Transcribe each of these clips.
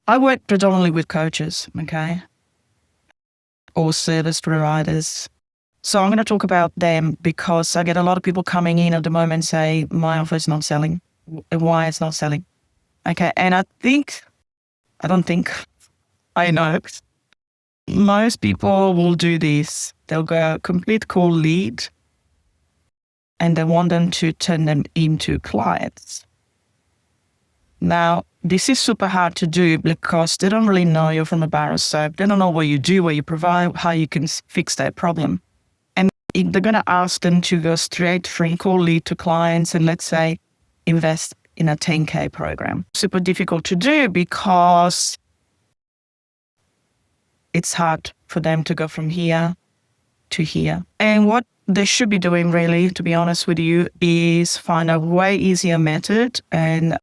I work predominantly with coaches, okay, or service providers. So I'm going to talk about them because I get a lot of people coming in at the moment say, my offer is not selling. Why it's not selling? Okay, and I know most people will do this. They'll go complete cold lead and they want them to turn them into clients. Now, this is super hard to do because they don't really know you're from a bar or soap. They don't know what you do, what you provide, how you can fix their problem. And they're going to ask them to go straight from cold lead to clients and let's say invest in a 10K program. Super difficult to do because it's hard for them to go from here to here. And what they should be doing really, to be honest with you, is find a way easier method. And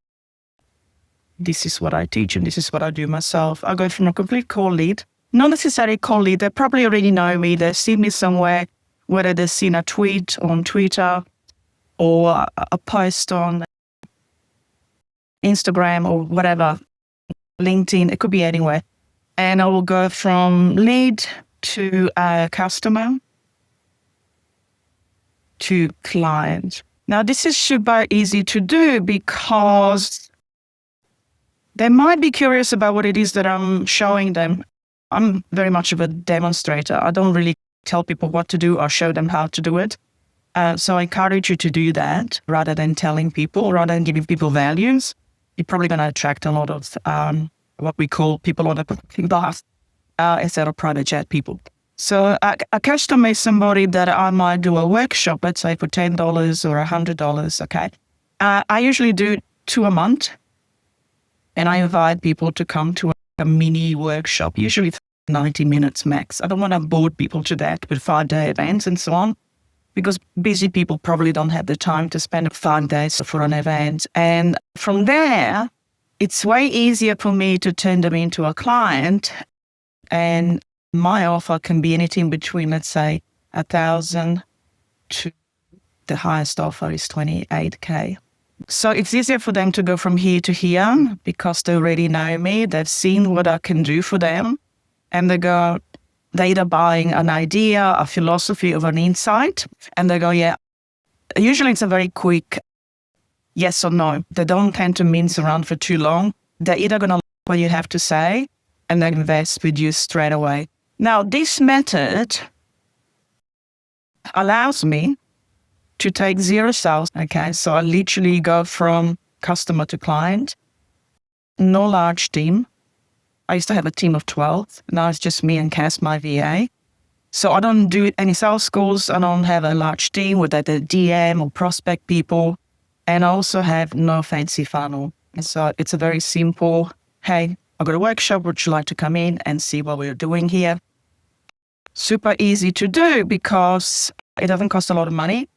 this is what I teach and this is what I do myself. I go from a complete cold lead, not necessarily cold lead. They probably already know me. They've seen me somewhere, whether they've seen a tweet on Twitter or a post on Instagram or whatever, LinkedIn, it could be anywhere. And I will go from lead to a customer to client. Now, this is super easy to do because they might be curious about what it is that I'm showing them. I'm very much of a demonstrator. I don't really tell people what to do or show them how to do it. So I encourage you to do that rather than telling people, rather than giving people values. You're probably going to attract a lot of what we call people on the bus instead of private jet people. So a customer is somebody that I might do a workshop, let's say for $10 or $100, okay? I usually do 2 a month. And I invite people to come to a mini workshop, usually 90 minutes max. I don't want to bore people to death with 5-day events and so on, because busy people probably don't have the time to spend 5 days for an event. And from there, it's way easier for me to turn them into a client. And my offer can be anything between, let's say, 1,000 to the highest offer is 28K. So it's easier for them to go from here to here because they already know me. They've seen what I can do for them. And they're either buying an idea, a philosophy or an insight. And they go, yeah, usually it's a very quick yes or no. They don't tend to mince around for too long. They're either going to like what you have to say and then invest with you straight away. Now, this method allows me to take 0 sales. Okay, so I literally go from customer to client. No large team. I used to have a team of 12. Now it's just me and Cass, my VA. So I don't do any sales calls. I don't have a large team with either DM or prospect people. And I also have no fancy funnel. And so it's a very simple, hey, I've got a workshop. Would you like to come in and see what we're doing here? Super easy to do because it doesn't cost a lot of money.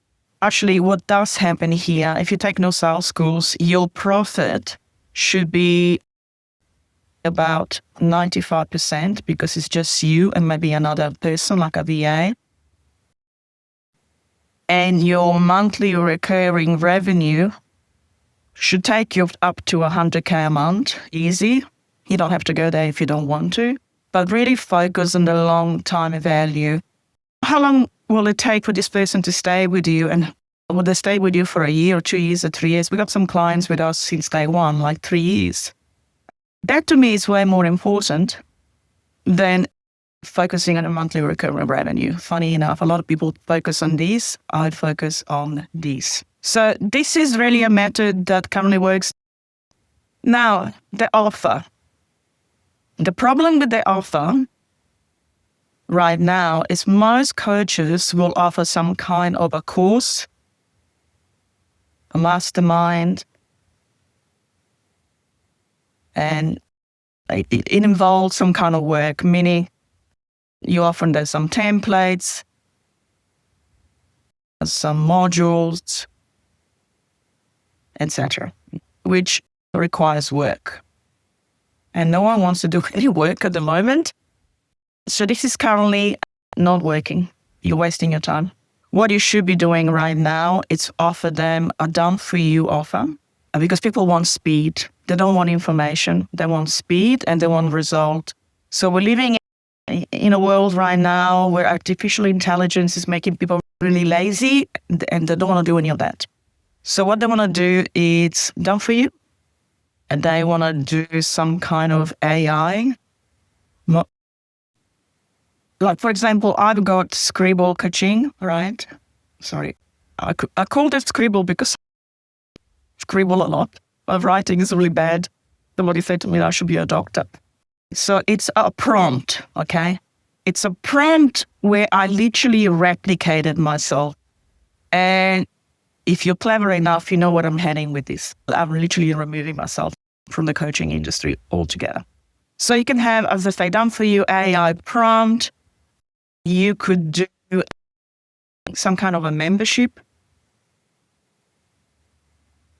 Actually, what does happen here, if you take no sales schools, your profit should be about 95% because it's just you and maybe another person like a VA. And your monthly recurring revenue should take you up to 100K a month, easy. You don't have to go there if you don't want to, but really focus on the long-time value. How long will it take for this person to stay with you? And will they stay with you for a year or 2 years or 3 years? We got some clients with us since day one, like 3 years. That to me is way more important than focusing on a monthly recurring revenue. Funny enough, a lot of people focus on these. I focus on these. So this is really a method that currently works. Now, the offer. The problem with the offer right now is most coaches will offer some kind of a course, a mastermind, and it involves some kind of work, meaning you often there's some templates, some modules, etc., which requires work. And no one wants to do any work at the moment. So this is currently not working. You're wasting your time. What you should be doing right now is offer them a done-for-you offer. because people want speed. They don't want information. They want speed and they want result. So we're living in a world right now where artificial intelligence is making people really lazy and they don't want to do any of that. So what they want to do is done for you. And they want to do some kind of AI. Like, for example, I've got Scribble Ca, Ching, right? Sorry. I called it Scribble because I scribble a lot. My writing is really bad. Somebody said to me I should be a doctor. So it's a prompt, okay? It's a prompt where I literally replicated myself. And if you're clever enough, you know what I'm heading with this. I'm literally removing myself from the coaching industry altogether. So you can have, as I say, done for you AI prompt. You could do some kind of a membership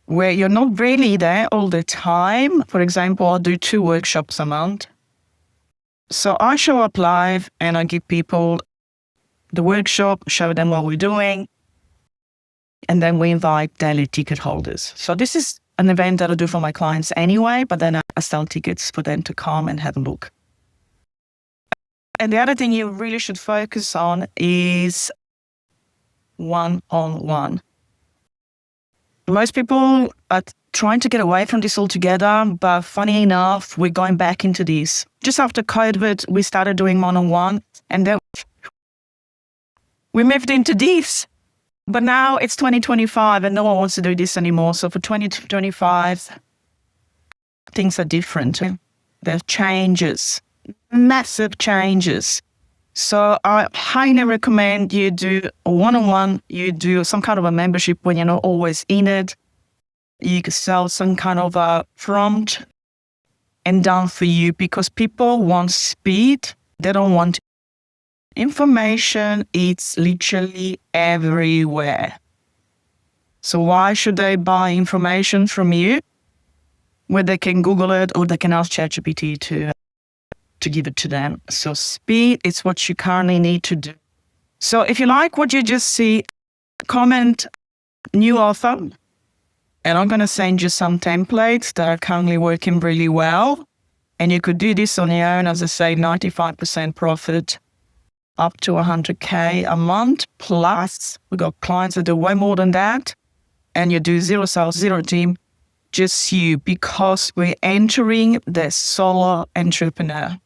where you're not really there all the time. For example, I'll do 2 workshops a month. So I show up live and I give people the workshop, show them what we're doing, and then we invite daily ticket holders. So this is an event that I do for my clients anyway, but then I sell tickets for them to come and have a look. And the other thing you really should focus on is one-on-one. Most people are trying to get away from this altogether, but funny enough, we're going back into this. Just after COVID, we started doing one-on-one, and then we moved into this. But now it's 2025 and no one wants to do this anymore. So for 2025, things are different. There are changes, massive changes. So I highly recommend you do a one-on-one, you do some kind of a membership when you're not always in it. You can sell some kind of a prompt and done for you because people want speed. They don't want information. It's literally everywhere. So why should they buy information from you where they can Google it or they can ask ChatGPT to give it to them? So speed is what you currently need to do. So if you like what you just see, comment new offer. And I'm going to send you some templates that are currently working really well. And you could do this on your own, as I say, 95% profit, up to 100K a month. Plus, we've got clients that do way more than that. And you do 0 sales, 0 team, just you, because we're entering the solo entrepreneur.